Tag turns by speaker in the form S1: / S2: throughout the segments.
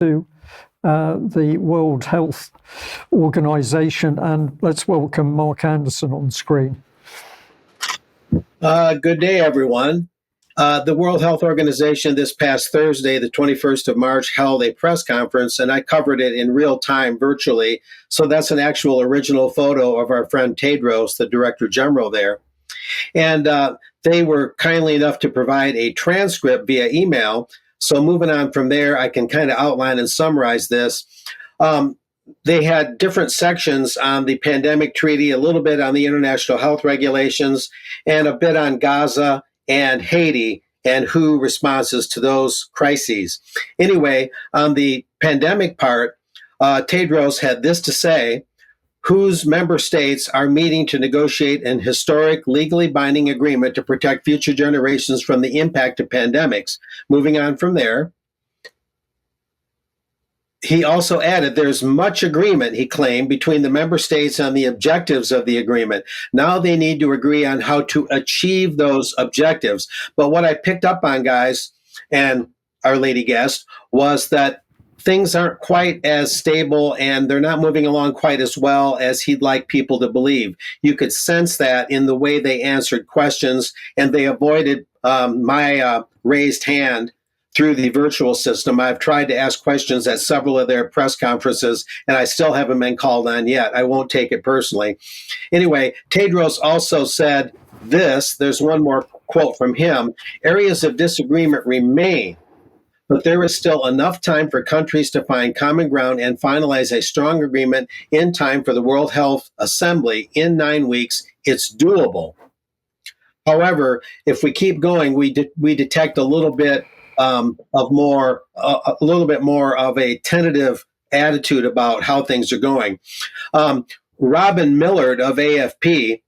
S1: to the World Health Organization. And let's welcome Mark Anderson on screen.
S2: Good day, everyone. The World Health Organization this past Thursday, the 21st of March, held a press conference, and I covered it in real time virtually. So that's an actual original photo of our friend Tedros, the Director General there. And they were kindly enough to provide a transcript via email. So moving on from there, I can kind of outline and summarize this. They had different sections on the pandemic treaty, a little bit on the international health regulations, and a bit on Gaza and Haiti and WHO responses to those crises. Anyway, on the pandemic part, Tedros had this to say: WHO's member states are meeting to negotiate an historic, legally binding agreement to protect future generations from the impact of pandemics. Moving on from there, he also added there's much agreement, he claimed, between the member states on the objectives of the agreement. Now they need to agree on how to achieve those objectives. But what I picked up on, guys, and our lady guest, was that things aren't quite as stable and they're not moving along quite as well as he'd like people to believe. You could sense that in the way they answered questions, and they avoided my raised hand through the virtual system. I've tried to ask questions at several of their press conferences, and I still haven't been called on yet. I won't take it personally. Anyway, Tedros also said this, there's one more quote from him: areas of disagreement remain, but there is still enough time for countries to find common ground and finalize a strong agreement in time for the World Health Assembly in 9 weeks. It's doable. However, if we keep going, we detect a little bit more of a tentative attitude about how things are going. Robin Millard of AFP,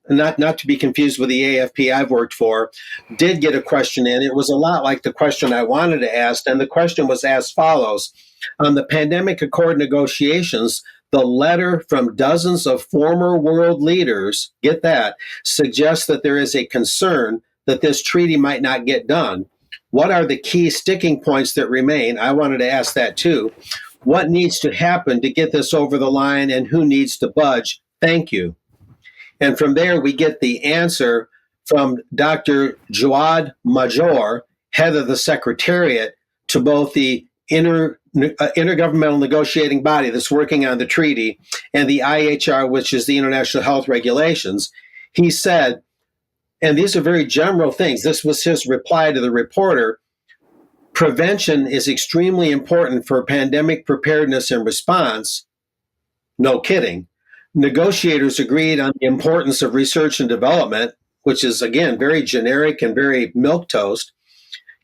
S2: not to be confused with the AFP I've worked for, did get a question in. It was a lot like the question I wanted to ask, and the question was as follows. On the pandemic accord negotiations, the letter from dozens of former world leaders, get that, suggests that there is a concern that this treaty might not get done. What are the key sticking points that remain? I wanted to ask that too. What needs to happen to get this over the line, and who needs to budge? Thank you. And from there, we get the answer from Dr. Jawad Major, head of the Secretariat to both the intergovernmental negotiating body that's working on the treaty and the IHR, which is the International Health Regulations. He said, and these are very general things, this was his reply to the reporter: prevention is extremely important for pandemic preparedness and response. No kidding. Negotiators agreed on the importance of research and development, which is, again, very generic and very milquetoast.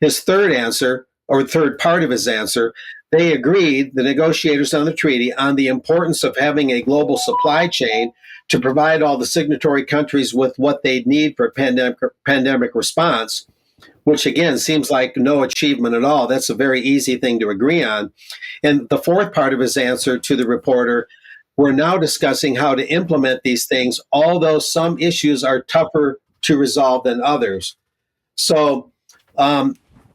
S2: His third answer, or third part of his answer, they agreed, the negotiators on the treaty, on the importance of having a global supply chain to provide all the signatory countries with what they need for pandemic response, which again seems like no achievement at all. That's a very easy thing to agree on. And the fourth part of his answer to the reporter: we're now discussing how to implement these things, although some issues are tougher to resolve than others. So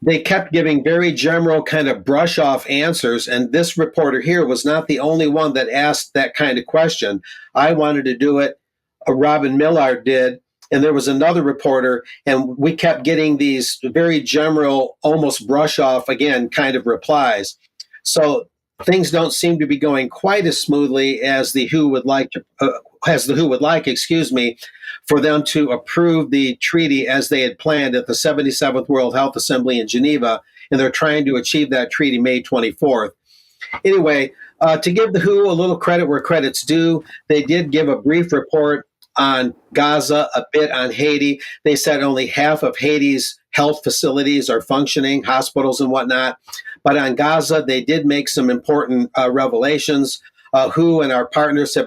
S2: they kept giving very general kind of brush off answers. And this reporter here was not the only one that asked that kind of question. I wanted to do it. Robin Millard did. And there was another reporter, and we kept getting these very general, almost brush off, again, kind of replies. So things don't seem to be going quite as smoothly as the WHO would like for them to approve the treaty as they had planned at the 77th World Health Assembly in Geneva, and they're trying to achieve that treaty May 24th. Anyway, to give the WHO a little credit where credit's due, they did give a brief report on Gaza, a bit on Haiti. They said only half of Haiti's health facilities are functioning, hospitals and whatnot. But on Gaza, they did make some important revelations. WHO and our partners have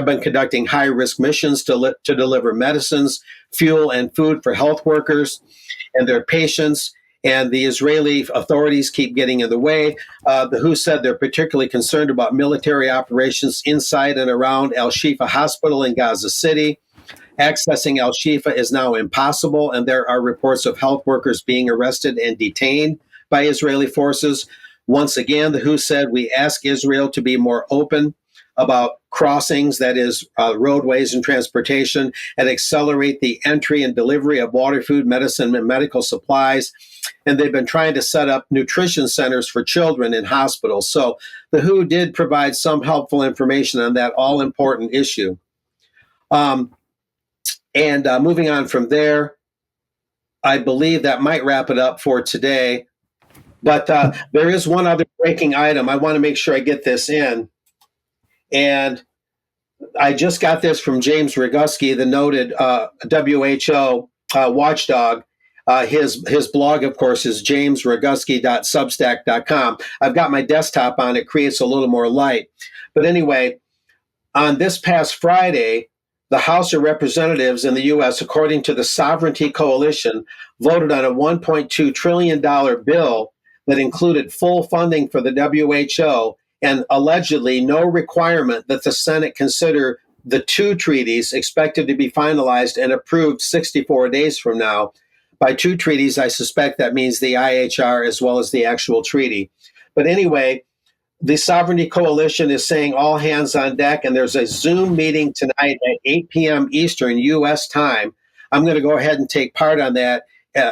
S2: been conducting high-risk missions to deliver medicines, fuel, and food for health workers and their patients. And the Israeli authorities keep getting in the way. The WHO said they're particularly concerned about military operations inside and around Al-Shifa Hospital in Gaza City. Accessing Al-Shifa is now impossible, and there are reports of health workers being arrested and detained by Israeli forces. Once again, the WHO said, we ask Israel to be more open about crossings, that is, roadways and transportation, and accelerate the entry and delivery of water, food, medicine, and medical supplies. And they've been trying to set up nutrition centers for children in hospitals. So the WHO did provide some helpful information on that all-important issue. Moving on from there, I believe that might wrap it up for today. But there is one other breaking item. I want to make sure I get this in. And I just got this from James Roguski, the noted WHO watchdog. His blog, of course, is jamesroguski.substack.com. I've got my desktop on. It creates a little more light. But anyway, on this past Friday, the House of Representatives in the U.S., according to the Sovereignty Coalition, voted on a $1.2 trillion bill that included full funding for the WHO and allegedly no requirement that the Senate consider the two treaties expected to be finalized and approved 64 days from now. By two treaties, I suspect that means the IHR as well as the actual treaty. But anyway, the Sovereignty Coalition is saying all hands on deck, and there's a Zoom meeting tonight at 8 p.m. Eastern U.S. time. I'm going to go ahead and take part on that,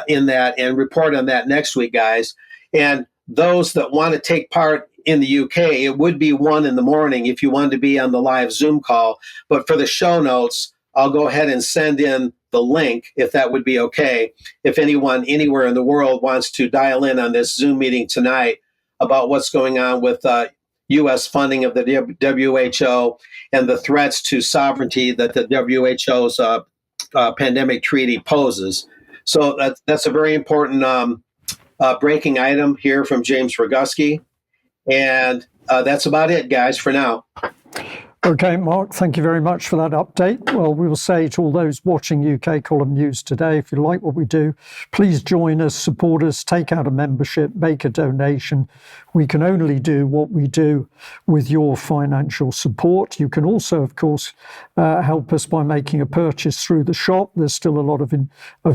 S2: in that, and report on that next week, guys. And those that want to take part in the UK, it would be 1 a.m. if you wanted to be on the live Zoom call. But for the show notes, I'll go ahead and send in the link, if that would be okay. If anyone anywhere in the world wants to dial in on this Zoom meeting tonight about what's going on with U.S. funding of the WHO and the threats to sovereignty that the WHO's pandemic treaty poses. So that's a very important breaking item here from James Roguski. And that's about it, guys, for now.
S1: Okay, Mark, thank you very much for that update. Well, we will say to all those watching UK Column News today, if you like what we do, please join us, support us, take out a membership, make a donation. We can only do what we do with your financial support. You can also, of course, help us by making a purchase through the shop. There's still a lot of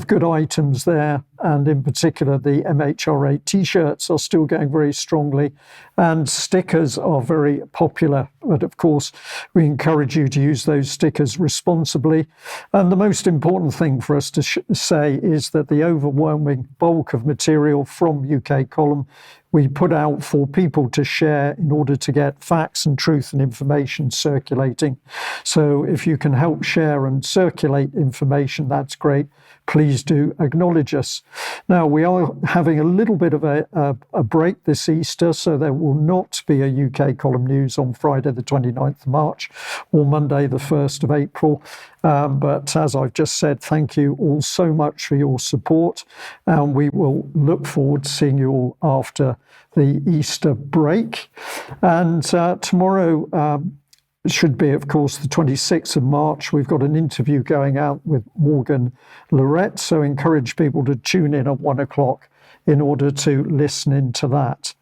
S1: good items there. And in particular, the MHRA T-shirts are still going very strongly. And stickers are very popular. But of course, we encourage you to use those stickers responsibly. And the most important thing for us to say is that the overwhelming bulk of material from UK Column we put out for people to share in order to get facts and truth and information circulating. So if you can help share and circulate information, that's great. Please do acknowledge us. Now, we are having a little bit of a break this Easter, so there will not be a UK Column News on Friday the 29th of March or Monday the 1st of April. But as I've just said, thank you all so much for your support. And we will look forward to seeing you all after the Easter break. And tomorrow should be, of course, the 26th of March. We've got an interview going out with Morgan Lorette, so encourage people to tune in at 1 o'clock in order to listen into that.